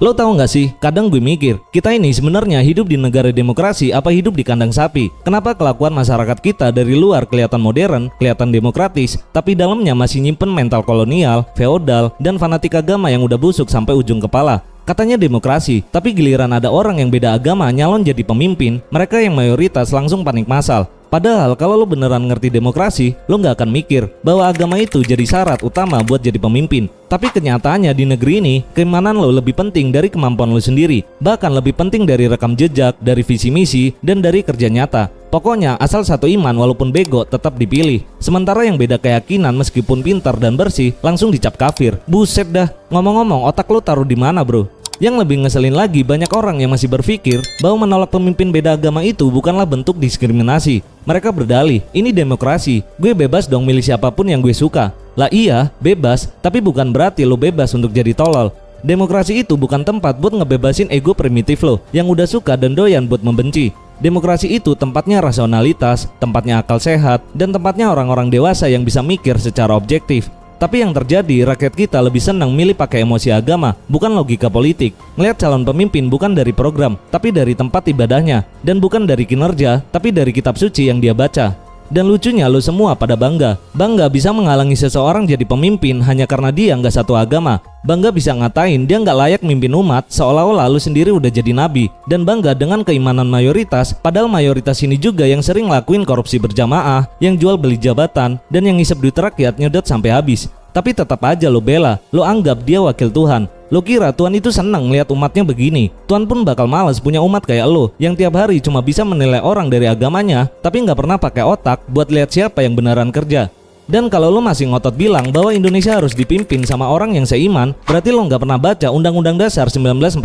Lo tahu nggak sih, kadang gue mikir, kita ini sebenarnya hidup di negara demokrasi apa hidup di kandang sapi? Kenapa kelakuan masyarakat kita dari luar kelihatan modern, kelihatan demokratis, tapi dalamnya masih nyimpen mental kolonial, feodal, dan fanatik agama yang udah busuk sampai ujung kepala? Katanya demokrasi, tapi giliran ada orang yang beda agama nyalon jadi pemimpin, mereka yang mayoritas langsung panik massal. Padahal kalau lo beneran ngerti demokrasi, lo nggak akan mikir bahwa agama itu jadi syarat utama buat jadi pemimpin. Tapi kenyataannya di negeri ini, keimanan lo lebih penting dari kemampuan lo sendiri. Bahkan lebih penting dari rekam jejak, dari visi misi, dan dari kerja nyata. Pokoknya asal satu iman walaupun bego tetap dipilih. Sementara yang beda keyakinan meskipun pintar dan bersih langsung dicap kafir. Buset dah, ngomong-ngomong otak lo taruh di mana bro? Yang lebih ngeselin lagi, banyak orang yang masih berpikir bahwa menolak pemimpin beda agama itu bukanlah bentuk diskriminasi. Mereka berdalih, ini demokrasi, gue bebas dong milih siapapun yang gue suka. Lah iya, bebas, tapi bukan berarti lo bebas untuk jadi tolol. Demokrasi itu bukan tempat buat ngebebasin ego primitif lo yang udah suka dan doyan buat membenci. Demokrasi itu tempatnya rasionalitas, tempatnya akal sehat, dan tempatnya orang-orang dewasa yang bisa mikir secara objektif. Tapi yang terjadi, rakyat kita lebih senang milih pakai emosi agama, bukan logika politik. Ngelihat calon pemimpin bukan dari program, tapi dari tempat ibadahnya. Dan bukan dari kinerja, tapi dari kitab suci yang dia baca. Dan lucunya lo semua pada bangga bisa menghalangi seseorang jadi pemimpin hanya karena dia nggak satu agama. Bangga bisa ngatain dia nggak layak mimpin umat seolah-olah lo sendiri udah jadi nabi. Dan bangga dengan keimanan mayoritas, padahal mayoritas ini juga yang sering lakuin korupsi berjamaah, yang jual beli jabatan, dan yang ngisep duit rakyat nyedot sampai habis. Tapi tetap aja lo bela, lo anggap dia wakil Tuhan. Lo kira Tuhan itu senang lihat umatnya begini? Tuhan pun bakal malas punya umat kayak lo, yang tiap hari cuma bisa menilai orang dari agamanya, tapi nggak pernah pakai otak buat lihat siapa yang beneran kerja. Dan kalau lo masih ngotot bilang bahwa Indonesia harus dipimpin sama orang yang seiman, berarti lo nggak pernah baca Undang-Undang Dasar 1945.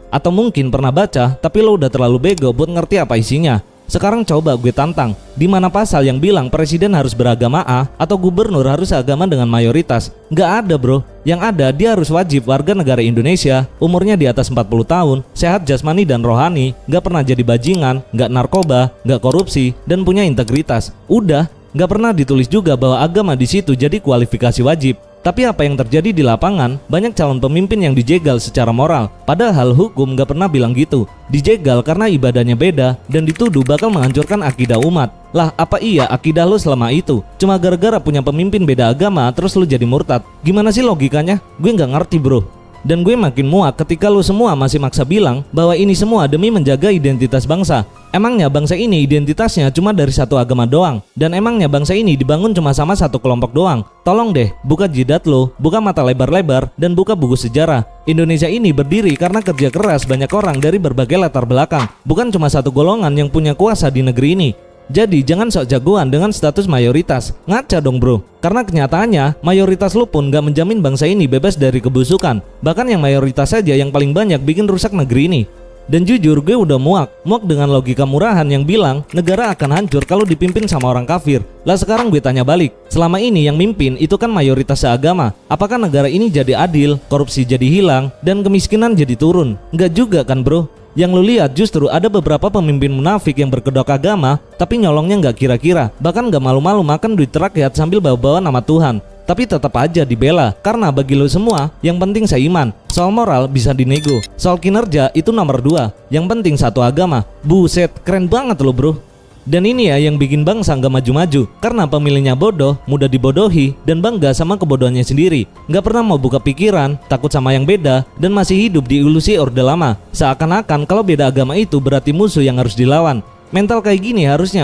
Atau mungkin pernah baca, tapi lo udah terlalu bego buat ngerti apa isinya. Sekarang coba gue tantang, di mana pasal yang bilang presiden harus beragama A atau gubernur harus agama dengan mayoritas? Nggak ada bro. Yang ada dia harus wajib warga negara Indonesia, umurnya di atas 40 tahun, sehat jasmani dan rohani, nggak pernah jadi bajingan, nggak narkoba, nggak korupsi, dan punya integritas. Udah, nggak pernah ditulis juga bahwa agama di situ jadi kualifikasi wajib. Tapi apa yang terjadi di lapangan, banyak calon pemimpin yang dijegal secara moral. Padahal hukum gak pernah bilang gitu. Dijegal karena ibadahnya beda dan dituduh bakal menghancurkan akidah umat. Lah apa iya akidah lo selama itu? Cuma gara-gara punya pemimpin beda agama terus lo jadi murtad? Gimana sih logikanya? Gue gak ngerti bro. Dan gue makin muak ketika lo semua masih maksa bilang bahwa ini semua demi menjaga identitas bangsa. Emangnya bangsa ini identitasnya cuma dari satu agama doang? Dan emangnya bangsa ini dibangun cuma sama satu kelompok doang? Tolong deh, buka jidat lo, buka mata lebar-lebar, dan buka buku sejarah. Indonesia ini berdiri karena kerja keras banyak orang dari berbagai latar belakang. Bukan cuma satu golongan yang punya kuasa di negeri ini. Jadi jangan sok jagoan dengan status mayoritas. Ngaca dong bro. Karena kenyataannya mayoritas lu pun gak menjamin bangsa ini bebas dari kebusukan. Bahkan yang mayoritas saja yang paling banyak bikin rusak negeri ini. Dan jujur gue udah muak dengan logika murahan yang bilang negara akan hancur kalau dipimpin sama orang kafir. Lah sekarang gue tanya balik, selama ini yang mimpin itu kan mayoritas seagama. Apakah negara ini jadi adil, korupsi jadi hilang, dan kemiskinan jadi turun? Enggak juga kan bro. Yang lu lihat justru ada beberapa pemimpin munafik yang berkedok agama tapi nyolongnya nggak kira-kira, bahkan nggak malu-malu makan duit rakyat sambil bawa-bawa nama Tuhan. Tapi tetap aja dibela, karena bagi lo semua yang penting seiman. Soal moral bisa dinego, soal kinerja itu nomor 2. Yang penting satu agama. Buset, keren banget lo bro. Dan ini ya yang bikin bangsa nggak maju-maju, karena pemilihnya bodoh, mudah dibodohi, dan bangga sama kebodohannya sendiri. Nggak pernah mau buka pikiran, takut sama yang beda, dan masih hidup di ilusi orde lama. Seakan-akan kalau beda agama itu berarti musuh yang harus dilawan. Mental kayak gini harus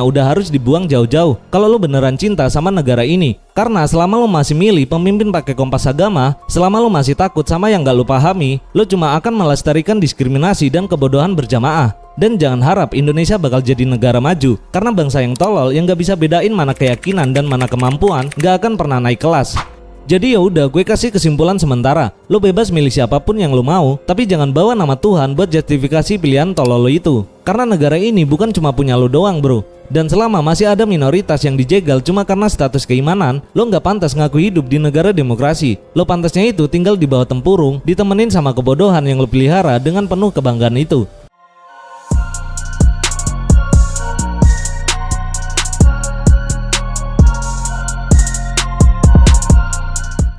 dibuang jauh-jauh kalau lo beneran cinta sama negara ini. Karena selama lo masih milih pemimpin pakai kompas agama, selama lo masih takut sama yang gak lo pahami, lo cuma akan melestarikan diskriminasi dan kebodohan berjamaah. Dan jangan harap Indonesia bakal jadi negara maju, karena bangsa yang tolol yang gak bisa bedain mana keyakinan dan mana kemampuan gak akan pernah naik kelas. Jadi ya udah, gue kasih kesimpulan sementara. Lo bebas milih siapapun yang lo mau, tapi jangan bawa nama Tuhan buat justifikasi pilihan tolol lo itu. Karena negara ini bukan cuma punya lo doang bro. Dan selama masih ada minoritas yang dijegal cuma karena status keimanan, lo nggak pantas ngaku hidup di negara demokrasi. Lo pantasnya itu tinggal di bawah tempurung, ditemenin sama kebodohan yang lo pelihara dengan penuh kebanggaan itu.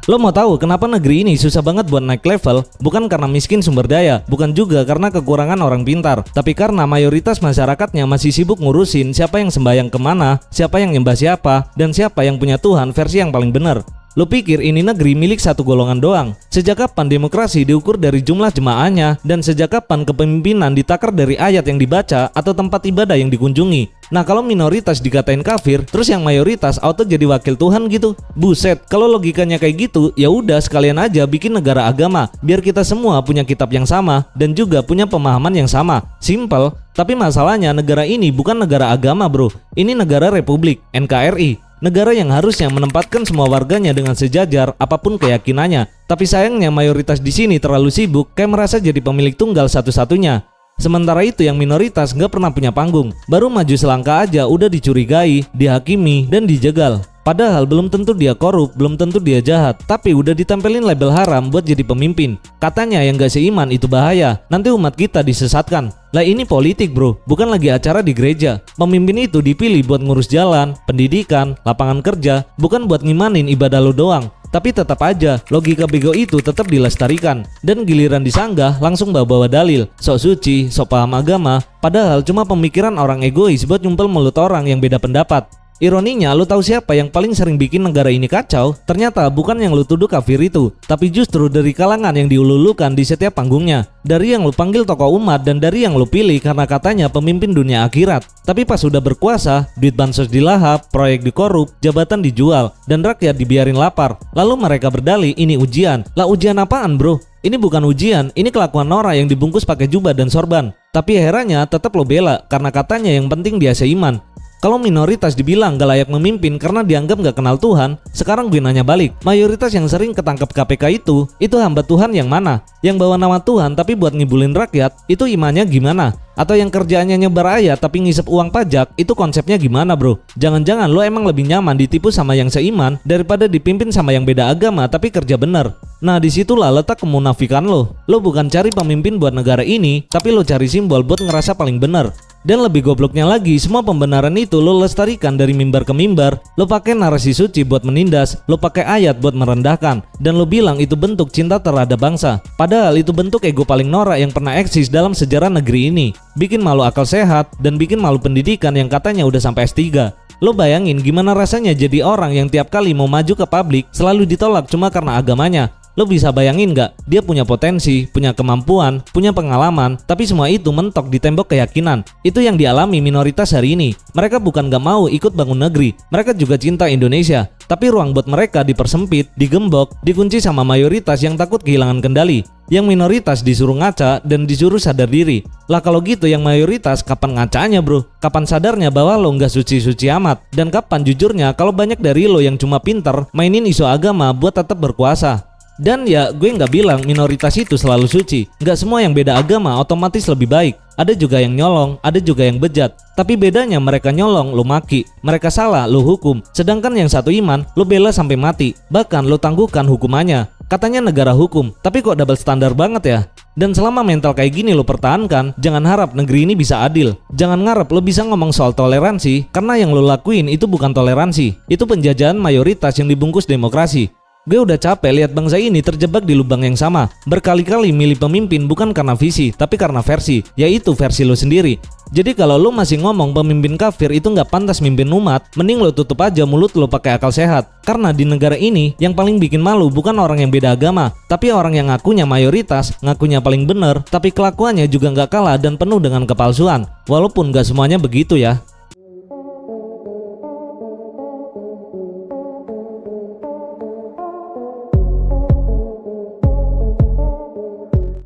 Lo mau tahu kenapa negeri ini susah banget buat naik level? Bukan karena miskin sumber daya, bukan juga karena kekurangan orang pintar, tapi karena mayoritas masyarakatnya masih sibuk ngurusin siapa yang sembahyang kemana, siapa yang nyembah siapa, dan siapa yang punya Tuhan versi yang paling benar. Lo pikir ini negeri milik satu golongan doang? Sejak kapan demokrasi diukur dari jumlah jemaahnya? Dan sejak kapan kepemimpinan ditakar dari ayat yang dibaca atau tempat ibadah yang dikunjungi? Nah, kalau minoritas dikatain kafir, terus yang mayoritas auto jadi wakil Tuhan gitu? Buset, kalau logikanya kayak gitu, ya udah sekalian aja bikin negara agama, biar kita semua punya kitab yang sama dan juga punya pemahaman yang sama. Simple. Tapi masalahnya negara ini bukan negara agama, bro. Ini negara republik, NKRI. Negara yang harusnya menempatkan semua warganya dengan sejajar apapun keyakinannya. Tapi sayangnya mayoritas di sini terlalu sibuk kayak merasa jadi pemilik tunggal satu-satunya. Sementara itu yang minoritas nggak pernah punya panggung. Baru maju selangkah aja udah dicurigai, dihakimi, dan dijegal. Padahal belum tentu dia korup, belum tentu dia jahat, tapi udah ditempelin label haram buat jadi pemimpin. Katanya yang gak seiman itu bahaya, nanti umat kita disesatkan. Lah ini politik bro, bukan lagi acara di gereja. Pemimpin itu dipilih buat ngurus jalan, pendidikan, lapangan kerja, bukan buat ngimanin ibadah lo doang. Tapi tetap aja, logika bego itu tetap dilestarikan. Dan giliran disanggah langsung bawa-bawa dalil, sok suci, sok paham agama. Padahal cuma pemikiran orang egois buat nyumpel mulut orang yang beda pendapat. Ironinya, lu tahu siapa yang paling sering bikin negara ini kacau? Ternyata bukan yang lu tuduh kafir itu, tapi justru dari kalangan yang diululukan di setiap panggungnya. Dari yang lu panggil tokoh umat dan dari yang lu pilih karena katanya pemimpin dunia akhirat. Tapi pas sudah berkuasa, duit bansos dilahap, proyek dikorup, jabatan dijual, dan rakyat dibiarin lapar. Lalu mereka berdalih ini ujian. Lah ujian apaan bro? Ini bukan ujian, ini kelakuan Nora yang dibungkus pakai jubah dan sorban. Tapi herannya tetap lo bela karena katanya yang penting dia seiman. Kalau minoritas dibilang gak layak memimpin karena dianggap gak kenal Tuhan, sekarang gue nanya balik, mayoritas yang sering ketangkep KPK itu hamba Tuhan yang mana? Yang bawa nama Tuhan tapi buat ngibulin rakyat, itu imannya gimana? Atau yang kerjaannya nyebar ayat tapi ngisep uang pajak, itu konsepnya gimana bro? Jangan-jangan lo emang lebih nyaman ditipu sama yang seiman daripada dipimpin sama yang beda agama tapi kerja bener. Nah disitulah letak kemunafikan lo. Lo bukan cari pemimpin buat negara ini, tapi lo cari simbol buat ngerasa paling bener. Dan lebih gobloknya lagi, semua pembenaran itu lo lestarikan dari mimbar ke mimbar. Lo pakai narasi suci buat menindas, lo pakai ayat buat merendahkan, dan lo bilang itu bentuk cinta terhadap bangsa. Padahal itu bentuk ego paling norak yang pernah eksis dalam sejarah negeri ini. Bikin malu akal sehat dan bikin malu pendidikan yang katanya udah sampai S3. Lo bayangin gimana rasanya jadi orang yang tiap kali mau maju ke publik selalu ditolak cuma karena agamanya. Lo bisa bayangin gak? Dia punya potensi, punya kemampuan, punya pengalaman, tapi semua itu mentok di tembok keyakinan. Itu yang dialami minoritas hari ini. Mereka bukan gak mau ikut bangun negeri, mereka juga cinta Indonesia. Tapi ruang buat mereka dipersempit, digembok, dikunci sama mayoritas yang takut kehilangan kendali. Yang minoritas disuruh ngaca dan disuruh sadar diri. Lah kalau gitu yang mayoritas kapan ngacanya bro? Kapan sadarnya bahwa lo nggak suci-suci amat? Dan kapan jujurnya kalau banyak dari lo yang cuma pinter mainin isu agama buat tetap berkuasa? Dan ya gue nggak bilang minoritas itu selalu suci. Nggak semua yang beda agama otomatis lebih baik. Ada juga yang nyolong, ada juga yang bejat. Tapi bedanya mereka nyolong, lo maki. Mereka salah, lo hukum. Sedangkan yang satu iman, lo bela sampai mati. Bahkan lo tangguhkan hukumannya. Katanya negara hukum, tapi kok double standar banget ya? Dan selama mental kayak gini lo pertahankan, jangan harap negeri ini bisa adil. Jangan ngarep lo bisa ngomong soal toleransi, karena yang lo lakuin itu bukan toleransi. Itu penjajahan mayoritas yang dibungkus demokrasi. Gue udah capek lihat bangsa ini terjebak di lubang yang sama. Berkali-kali milih pemimpin bukan karena visi, tapi karena versi, yaitu versi lo sendiri. Jadi kalau lo masih ngomong pemimpin kafir itu nggak pantas mimpin umat, mending lo tutup aja mulut lo pakai akal sehat. Karena di negara ini yang paling bikin malu bukan orang yang beda agama, tapi orang yang ngakunya mayoritas, ngakunya paling bener, tapi kelakuannya juga nggak kalah dan penuh dengan kepalsuan. Walaupun nggak semuanya begitu ya.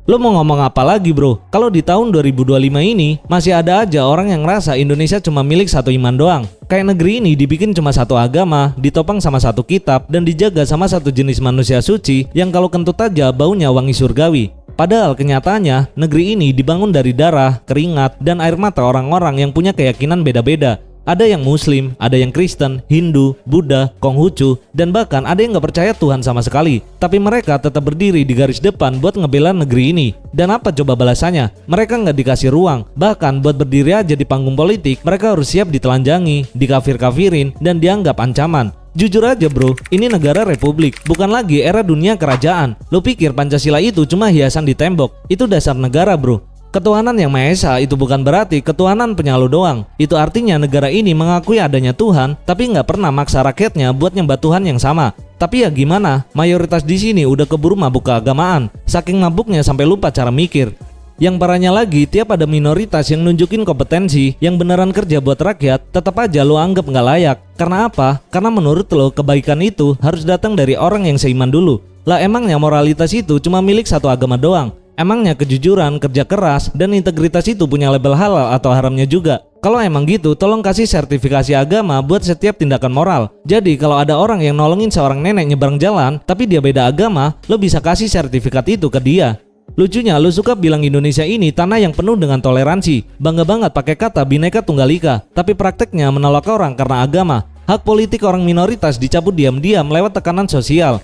Lo mau ngomong apa lagi bro? Kalau di tahun 2025 ini masih ada aja orang yang ngerasa Indonesia cuma milik satu iman doang. Kayak negeri ini dibikin cuma satu agama, ditopang sama satu kitab, dan dijaga sama satu jenis manusia suci yang kalau kentut aja baunya wangi surgawi. Padahal kenyataannya negeri ini dibangun dari darah, keringat, dan air mata orang-orang yang punya keyakinan beda-beda. Ada yang Muslim, ada yang Kristen, Hindu, Buddha, Konghucu, dan bahkan ada yang gak percaya Tuhan sama sekali. Tapi mereka tetap berdiri di garis depan buat ngebela negeri ini. Dan apa coba balasannya? Mereka gak dikasih ruang. Bahkan buat berdiri aja di panggung politik, mereka harus siap ditelanjangi, dikafir-kafirin, dan dianggap ancaman. Jujur aja bro, ini negara republik, bukan lagi era dunia kerajaan. Lu pikir Pancasila itu cuma hiasan di tembok? Itu dasar negara bro. Ketuhanan yang Maha Esa itu bukan berarti ketuhanan penyalu doang. Itu artinya negara ini mengakui adanya Tuhan, tapi nggak pernah maksa rakyatnya buat nyembah Tuhan yang sama. Tapi ya gimana, mayoritas di sini udah keburu mabuk keagamaan, saking mabuknya sampai lupa cara mikir. Yang parahnya lagi, tiap ada minoritas yang nunjukin kompetensi, yang beneran kerja buat rakyat, tetap aja lo anggap nggak layak. Karena apa? Karena menurut lo, kebaikan itu harus datang dari orang yang seiman dulu. Lah emangnya moralitas itu cuma milik satu agama doang? Emangnya kejujuran, kerja keras, dan integritas itu punya label halal atau haramnya juga? Kalau emang gitu, tolong kasih sertifikasi agama buat setiap tindakan moral. Jadi kalau ada orang yang nolongin seorang nenek nyebrang jalan, tapi dia beda agama, lo bisa kasih sertifikat itu ke dia. Lucunya lu suka bilang Indonesia ini tanah yang penuh dengan toleransi, bangga banget pakai kata Bhinneka Tunggal Ika, tapi prakteknya menolak orang karena agama. Hak politik orang minoritas dicabut diam-diam lewat tekanan sosial.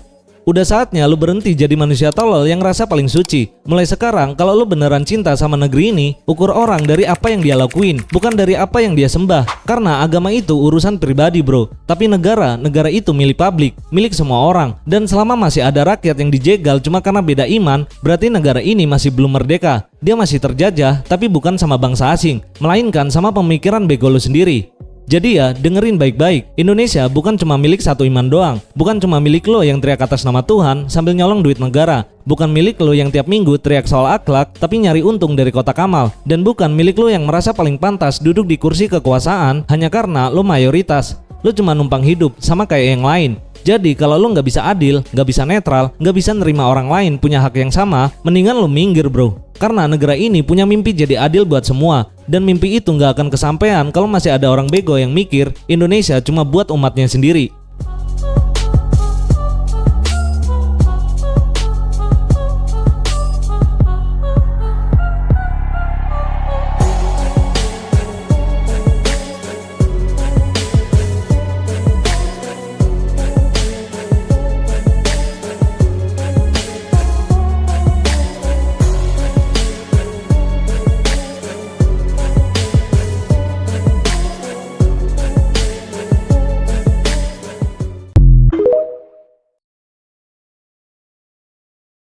Udah saatnya lu berhenti jadi manusia tolol yang rasa paling suci. Mulai sekarang kalau lu beneran cinta sama negeri ini, ukur orang dari apa yang dia lakuin, bukan dari apa yang dia sembah. Karena agama itu urusan pribadi bro, tapi negara itu milik publik, milik semua orang. Dan selama masih ada rakyat yang dijegal cuma karena beda iman, berarti negara ini masih belum merdeka. Dia masih terjajah, tapi bukan sama bangsa asing, melainkan sama pemikiran bego lu sendiri. Jadi ya, dengerin baik-baik, Indonesia bukan cuma milik satu iman doang. Bukan cuma milik lo yang teriak atas nama Tuhan sambil nyolong duit negara. Bukan milik lo yang tiap minggu teriak soal akhlak tapi nyari untung dari kotak amal. Dan bukan milik lo yang merasa paling pantas duduk di kursi kekuasaan hanya karena lo mayoritas. Lo cuma numpang hidup sama kayak yang lain. Jadi kalau lo nggak bisa adil, nggak bisa netral, nggak bisa nerima orang lain punya hak yang sama, mendingan lo minggir bro. Karena negara ini punya mimpi jadi adil buat semua. Dan mimpi itu nggak akan kesampaian kalau masih ada orang bego yang mikir Indonesia cuma buat umatnya sendiri.